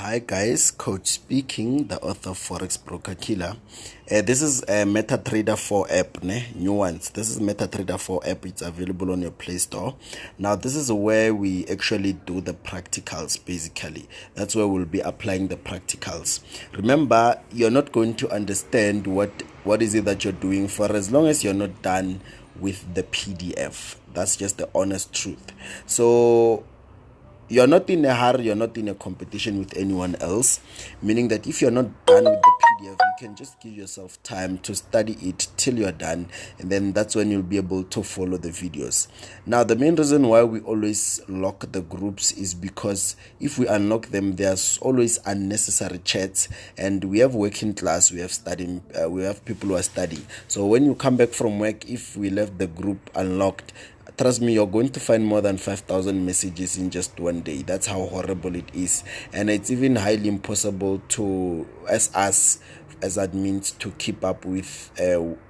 Hi guys, Coach speaking, the author of Forex Broker Killer. This is a MetaTrader 4 app, new ones. This is MetaTrader 4 app. It's available on your Play Store. Now this is where we actually do the practicals. Basically, that's where we'll be applying the practicals. Remember, you're not going to understand what is it that you're doing for as long as you're not done with the PDF. That's just the honest truth. So you're not in a hurry, you're not in a competition with anyone else, meaning that if you're not done with the PDF, you can just give yourself time to study it till you're done, and then that's when you'll be able to follow the videos. Now, the main reason why we always lock the groups is because if we unlock them, there's always unnecessary chats, and we have working class, we have studying, we have people who are studying. So when you come back from work, if we left the group unlocked, trust me, you're going to find more than 5,000 messages in just one day. That's how horrible it is. And it's even highly impossible to, as admins, to keep up with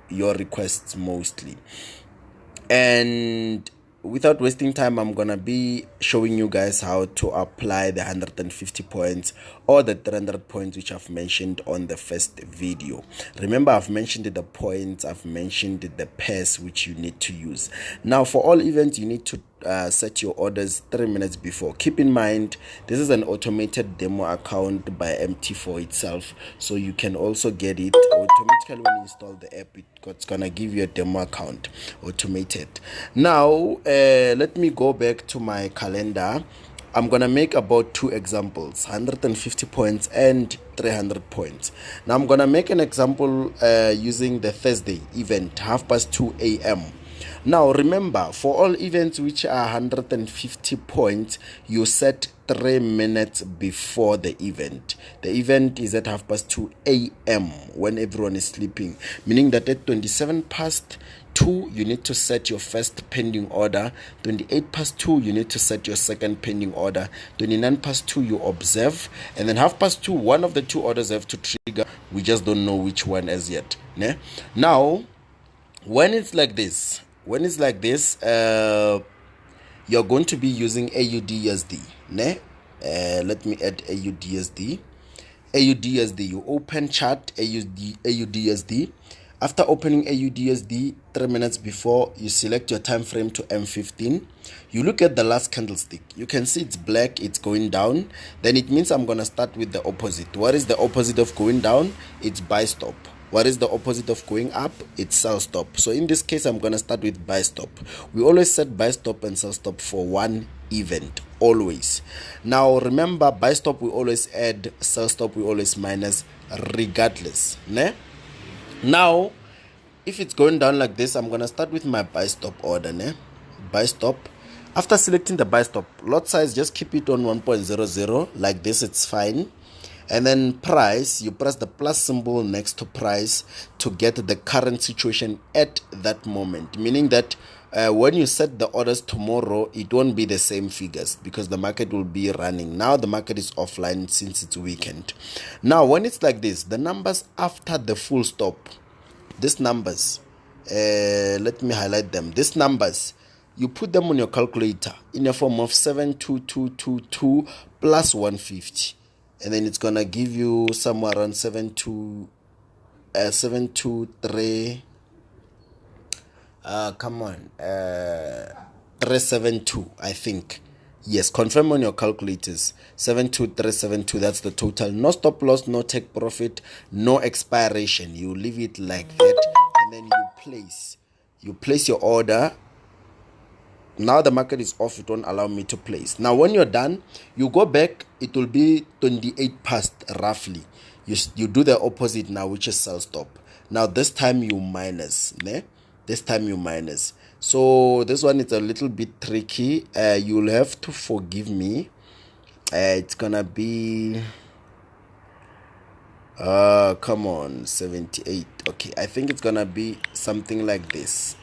your requests mostly. And without wasting time, I'm gonna be showing you guys how to apply the 150 points or the 300 points which I've mentioned on the first video. Remember, I've mentioned the points, I've mentioned the pairs which you need to use. Now, for all events, you need to set your orders 3 minutes before. Keep in mind, this is an automated demo account by MT4 itself, so you can also get it automatically when you install the app. It's gonna give you a demo account automated. Now let me go back to my calendar. I'm gonna make about 2 examples, 150 points and 300 points. Now I'm gonna make an example using the Thursday event, 2:30 a.m. Now remember, for all events which are 150 points, you set 3 minutes before the event. The event is at 2:30 a.m. when everyone is sleeping, meaning that at 2:27 you need to set your first pending order, 2:28 you need to set your second pending order, 2:29 you observe, and then 2:30 one of the 2 orders have to trigger. We just don't know which one as yet. Now when it's like this, you're going to be using AUDUSD. Let me add AUDUSD. You open chart AUDUSD. After opening AUDUSD 3 minutes before, you select your time frame to M15. You look at the last candlestick. You can see it's black, it's going down. Then it means I'm going to start with the opposite. What is the opposite of going down? It's buy stop. What is the opposite of going up? It's sell stop. So in this case, I'm going to start with buy stop. We always set buy stop and sell stop for one event, always. Now remember, buy stop we always add, sell stop we always minus, regardless. Now if it's going down like this, I'm going to start with my buy stop order. Buy stop. After selecting the buy stop, lot size, just keep it on 1.00 like this, it's fine. And then price, you press the plus symbol next to price to get the current situation at that moment, meaning that when you set the orders tomorrow, it won't be the same figures because the market will be running. Now the market is offline since it's weekend. Now when it's like this, the numbers after the full stop, these numbers, let me highlight them. These numbers, you put them on your calculator in a form of 72222 plus 150. And then it's gonna give you somewhere around 723. 372, I think. Yes, confirm on your calculators. 72372. That's the total. No stop loss, no take profit, no expiration. You leave it like that, and then you place your order. Now the market is off, it won't allow me to place. Now when you're done, you go back, it will be 28 past roughly. You do the opposite now, which is sell stop. Now this time you minus. This time you minus. So this one is a little bit tricky. You'll have to forgive me. It's gonna be come on, 78. Okay, I think it's gonna be something like this.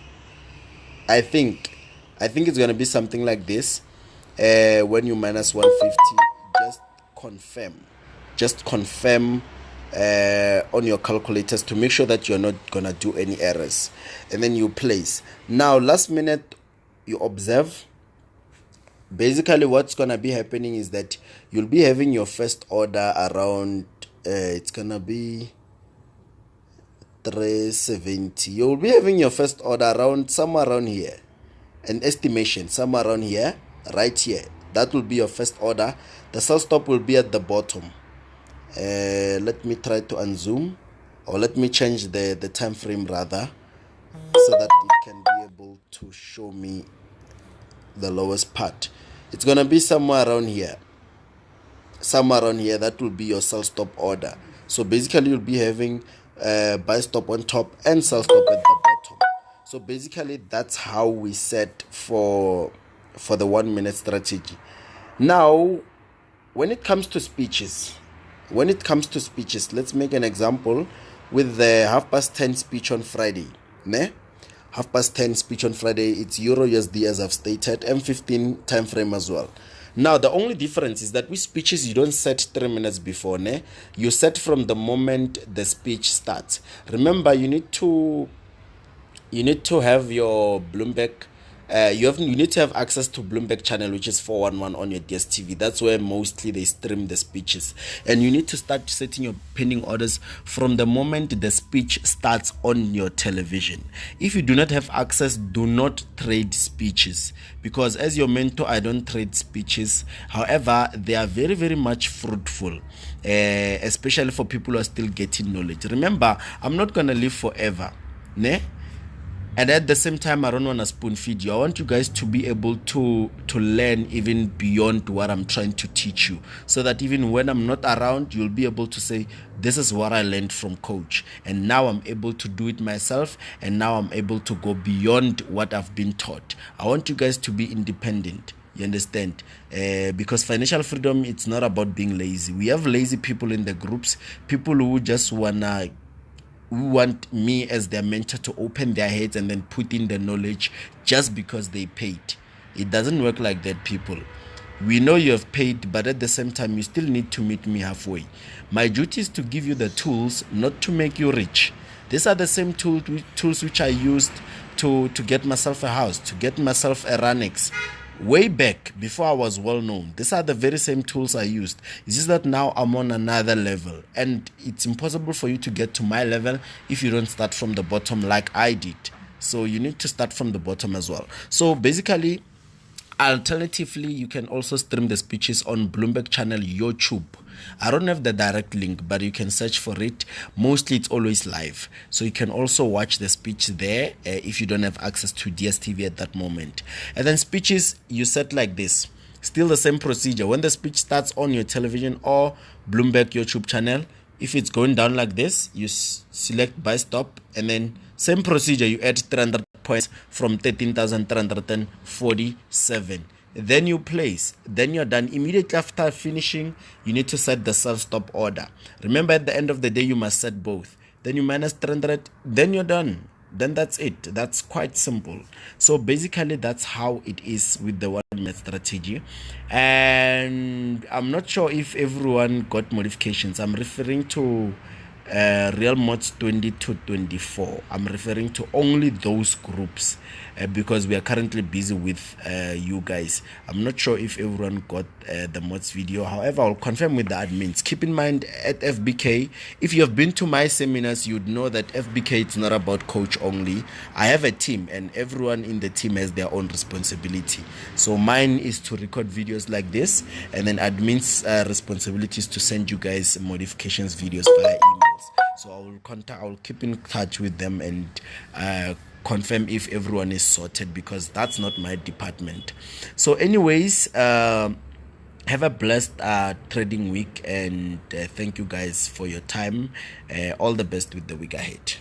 I think it's going to be something like this. When you minus 150, just confirm on your calculators to make sure that you're not going to do any errors, and then you place. Now last minute you observe, basically what's gonna be happening is that you'll be having your first order around it's gonna be 370. You'll be having your first order around somewhere around here, an estimation somewhere around here, right here. That will be your first order. The sell stop will be at the bottom. Let me try to unzoom, or let me change the time frame rather, so that it can be able to show me the lowest part. It's gonna be somewhere around here. That will be your sell stop order. So basically you'll be having buy stop on top and sell stop at the bottom. So basically that's how we set for the 1 minute strategy. Now when it comes to speeches, let's make an example with the 10:30 speech on Friday. 10:30 speech on Friday. It's Euro USD as I've stated, M15 time frame as well. Now the only difference is that with speeches you don't set 3 minutes before. You set from the moment the speech starts. Remember, you need to have your Bloomberg. You need to have access to Bloomberg channel, which is 411 on your DSTV. That's where mostly they stream the speeches, and you need to start setting your pending orders from the moment the speech starts on your television. If you do not have access, do not trade speeches, because as your mentor, I don't trade speeches. However, they are very, very much fruitful, especially for people who are still getting knowledge. Remember, I'm not gonna live forever, and at the same time, I don't want to spoon feed you. I want you guys to be able to learn even beyond what I'm trying to teach you, so that even when I'm not around, you'll be able to say, this is what I learned from coach, and now I'm able to do it myself, and now I'm able to go beyond what I've been taught. I want you guys to be independent. You understand? Because financial freedom, it's not about being lazy. We have lazy people in the groups, people who just want me as their mentor to open their heads and then put in the knowledge just because they paid. It doesn't work like that, people. We know you have paid, but at the same time, you still need to meet me halfway. My duty is to give you the tools, not to make you rich. These are the same tools which I used to get myself a house, to get myself a Ranex. Way back, before I was well known, these are the very same tools I used. It's just that now I'm on another level, and it's impossible for you to get to my level if you don't start from the bottom like I did. So you need to start from the bottom as well. So basically, alternatively, you can also stream the speeches on Bloomberg channel YouTube. I don't have the direct link, but you can search for it. Mostly it's always live, so you can also watch the speech there if you don't have access to DSTV at that moment. And then speeches, you set like this. Still the same procedure. When the speech starts on your television or Bloomberg YouTube channel, if it's going down like this, you select buy stop, and then same procedure, you add 300 points from 13,347. Then you place, then you're done. Immediately after finishing, you need to set the sell stop order. Remember, at the end of the day, you must set both. Then you minus 300, then you're done. Then that's it. That's quite simple. So basically, that's how it is with the 1 minute strategy. And I'm not sure if everyone got modifications. I'm referring to Real Mods 20 to 24. I'm referring to only those groups because we are currently busy with you guys. I'm not sure if everyone got the mods video. However, I'll confirm with the admins. Keep in mind, at FBK, if you have been to my seminars, you'd know that FBK, it's not about coach only. I have a team, and everyone in the team has their own responsibility. So mine is to record videos like this, and then admins responsibility is to send you guys modifications videos via emails. So I will keep in touch with them and confirm if everyone is sorted, because that's not my department. So anyways, have a blessed trading week, and thank you guys for your time. All the best with the week ahead.